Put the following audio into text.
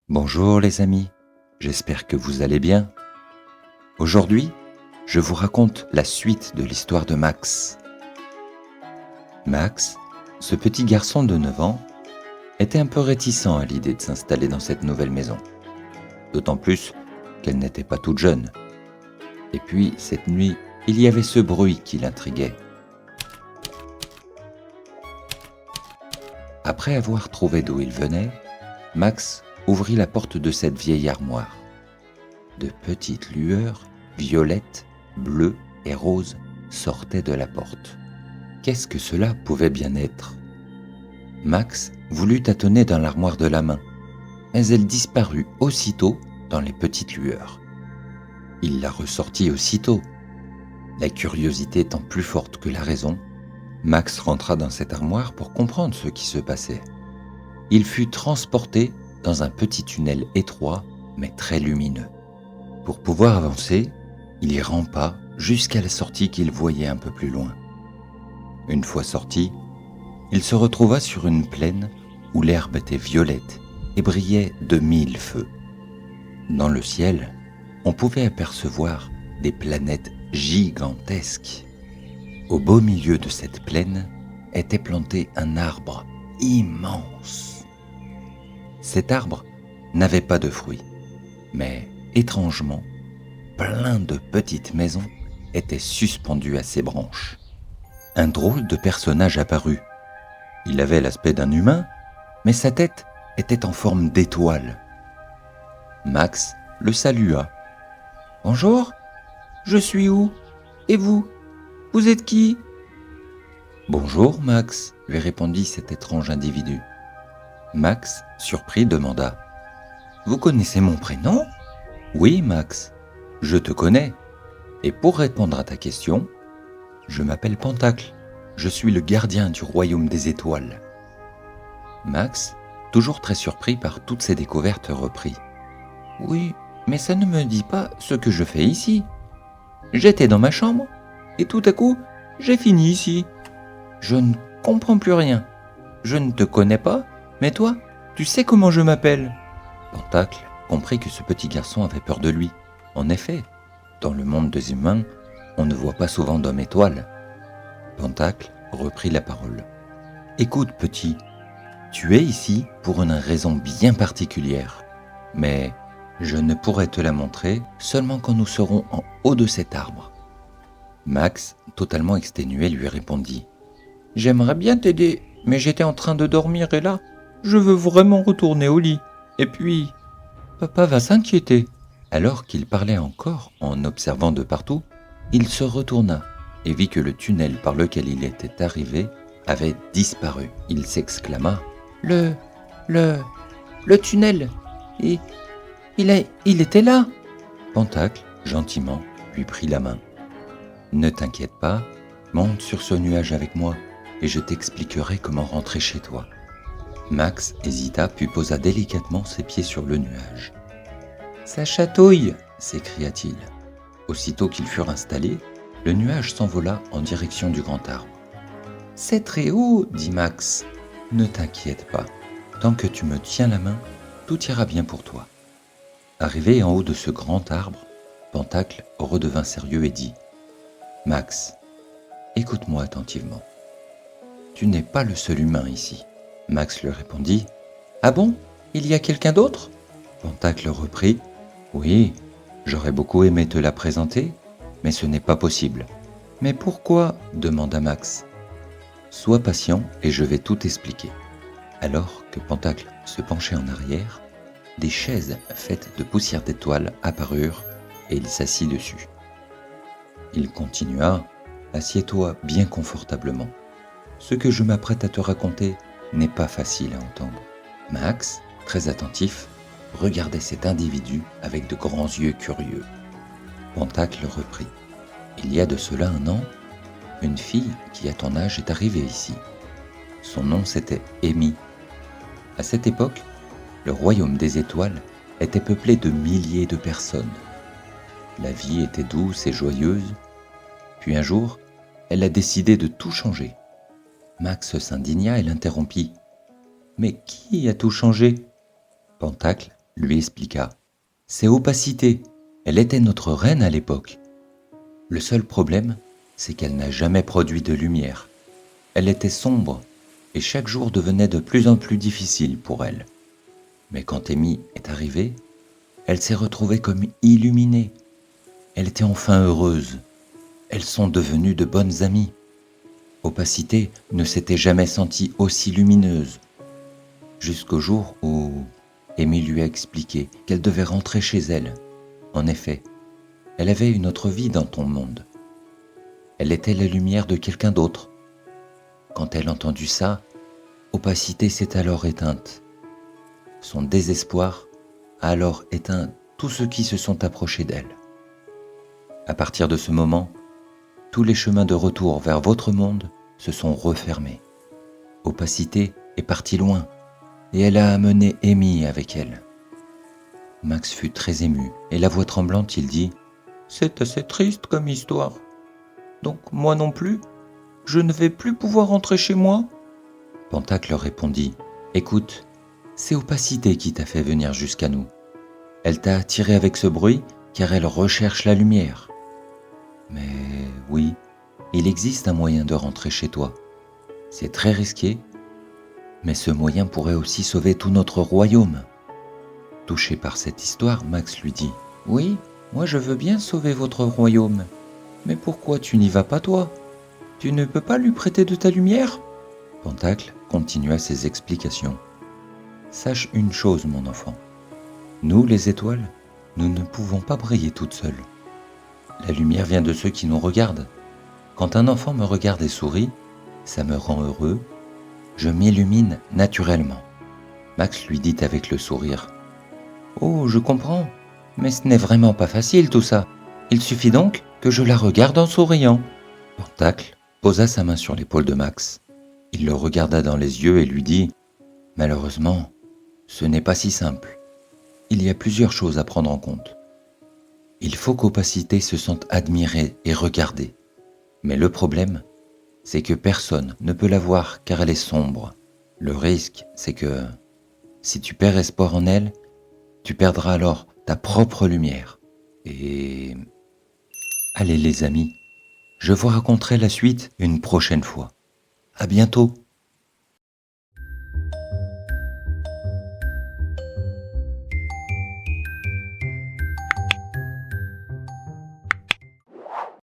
Bonjour les amis, j'espère que vous allez bien. Aujourd'hui, je vous raconte la suite de l'histoire de Max. Max, ce petit garçon de 9 ans, était un peu réticent à l'idée de s'installer dans cette nouvelle maison. D'autant plus qu'elle n'était pas toute jeune. Et puis, cette nuit, il y avait ce bruit qui l'intriguait. Après avoir trouvé d'où il venait, Max ouvrit la porte de cette vieille armoire. De petites lueurs, violettes, bleues et roses, sortaient de la porte. Qu'est-ce que cela pouvait bien être ? Max voulut tâtonner dans l'armoire de la main, mais elle disparut aussitôt dans les petites lueurs. Il la ressortit aussitôt. La curiosité étant plus forte que la raison, Max rentra dans cette armoire pour comprendre ce qui se passait. Il fut transporté dans un petit tunnel étroit mais très lumineux. Pour pouvoir avancer, il y rampa jusqu'à la sortie qu'il voyait un peu plus loin. Une fois sorti, il se retrouva sur une plaine où l'herbe était violette et brillait de 1000 feux. Dans le ciel, on pouvait apercevoir des planètes gigantesques. Au beau milieu de cette plaine était planté un arbre immense. Cet arbre n'avait pas de fruits, mais étrangement, plein de petites maisons étaient suspendues à ses branches. Un drôle de personnage apparut. Il avait l'aspect d'un humain, mais sa tête était en forme d'étoile. Max le salua. « Bonjour, je suis où ? Et vous ? Vous êtes qui ?»« Bonjour, Max, » lui répondit cet étrange individu. Max, surpris, demanda. « Vous connaissez mon prénom ? » ?»« Oui, Max, je te connais. Et pour répondre à ta question, je m'appelle Pentacle. Je suis le gardien du royaume des étoiles. » Max, toujours très surpris par toutes ces découvertes, reprit. « Oui, mais ça ne me dit pas ce que je fais ici. J'étais dans ma chambre, et tout à coup, j'ai fini ici. Je ne comprends plus rien. Je ne te connais pas, mais toi, tu sais comment je m'appelle. » Pentacle comprit que ce petit garçon avait peur de lui. En effet, dans le monde des humains, on ne voit pas souvent d'homme étoile. Pentacle reprit la parole. « Écoute, petit, tu es ici pour une raison bien particulière, mais je ne pourrai te la montrer seulement quand nous serons en haut de cet arbre. » Max, totalement exténué, lui répondit. « J'aimerais bien t'aider, mais j'étais en train de dormir et là, je veux vraiment retourner au lit. Et puis, papa va s'inquiéter. » Alors qu'il parlait encore en observant de partout, il se retourna et vit que le tunnel par lequel il était arrivé avait disparu. Il s'exclama. « Le tunnel, il était là !» Pentacle, gentiment, lui prit la main. « Ne t'inquiète pas, monte sur ce nuage avec moi et je t'expliquerai comment rentrer chez toi. » Max hésita puis posa délicatement ses pieds sur le nuage. « Ça chatouille !» s'écria-t-il. Aussitôt qu'ils furent installés, le nuage s'envola en direction du grand arbre. « C'est très haut !» dit Max. « Ne t'inquiète pas, tant que tu me tiens la main, tout ira bien pour toi. » Arrivé en haut de ce grand arbre, Pentacle redevint sérieux et dit « Max, écoute-moi attentivement. Tu n'es pas le seul humain ici. » Max lui répondit « Ah bon ? Il y a quelqu'un d'autre ?» Pentacle reprit « Oui, j'aurais beaucoup aimé te la présenter, mais ce n'est pas possible. »« Mais pourquoi ?» demanda Max. « Sois patient et je vais tout expliquer. » Alors que Pentacle se penchait en arrière, des chaises faites de poussière d'étoiles apparurent et il s'assit dessus. Il continua « Assieds-toi bien confortablement. Ce que je m'apprête à te raconter n'est pas facile à entendre. » Max, très attentif, regardait cet individu avec de grands yeux curieux. Pentacle reprit. « Il y a de cela 1 an, une fille qui a ton âge est arrivée ici. Son nom c'était Amy. À cette époque, le royaume des étoiles était peuplé de milliers de personnes. La vie était douce et joyeuse. Puis un jour, elle a décidé de tout changer. » Max s'indigna et l'interrompit. « Mais qui a tout changé ?» Pentacle lui expliqua. C'est Opacité. Elle était notre reine à l'époque. Le seul problème, c'est qu'elle n'a jamais produit de lumière. Elle était sombre et chaque jour devenait de plus en plus difficile pour elle. Mais quand Amy est arrivée, elle s'est retrouvée comme illuminée. Elle était enfin heureuse. Elles sont devenues de bonnes amies. Opacité ne s'était jamais sentie aussi lumineuse. Jusqu'au jour où Amy lui a expliqué qu'elle devait rentrer chez elle. En effet, elle avait une autre vie dans ton monde. Elle était la lumière de quelqu'un d'autre. Quand elle a entendu ça, Opacité s'est alors éteinte. Son désespoir a alors éteint tous ceux qui se sont approchés d'elle. À partir de ce moment, tous les chemins de retour vers votre monde se sont refermés. Opacité est partie loin et elle a amené Amy avec elle. Max fut très ému et la voix tremblante, il dit « C'est assez triste comme histoire. Donc moi non plus, je ne vais plus pouvoir rentrer chez moi ?» Pentacle leur répondit « Écoute, c'est Opacité qui t'a fait venir jusqu'à nous. Elle t'a attiré avec ce bruit car elle recherche la lumière. Mais oui, il existe un moyen de rentrer chez toi. C'est très risqué, mais ce moyen pourrait aussi sauver tout notre royaume. » Touché par cette histoire, Max lui dit « Oui, moi je veux bien sauver votre royaume. Mais pourquoi tu n'y vas pas toi? Tu ne peux pas lui prêter de ta lumière ?» Pentacle continua ses explications. « Sache une chose, mon enfant. Nous, les étoiles, nous ne pouvons pas briller toutes seules. La lumière vient de ceux qui nous regardent. Quand un enfant me regarde et sourit, ça me rend heureux. Je m'illumine naturellement. » Max lui dit avec le sourire « Oh, je comprends, mais ce n'est vraiment pas facile tout ça. Il suffit donc que je la regarde en souriant. » Pentacle posa sa main sur l'épaule de Max. Il le regarda dans les yeux et lui dit « Malheureusement, ce n'est pas si simple. Il y a plusieurs choses à prendre en compte. Il faut qu'Opacité se sente admirée et regardée. Mais le problème, c'est que personne ne peut la voir car elle est sombre. Le risque, c'est que si tu perds espoir en elle, tu perdras alors ta propre lumière. Et... Allez les amis, je vous raconterai la suite une prochaine fois. À bientôt.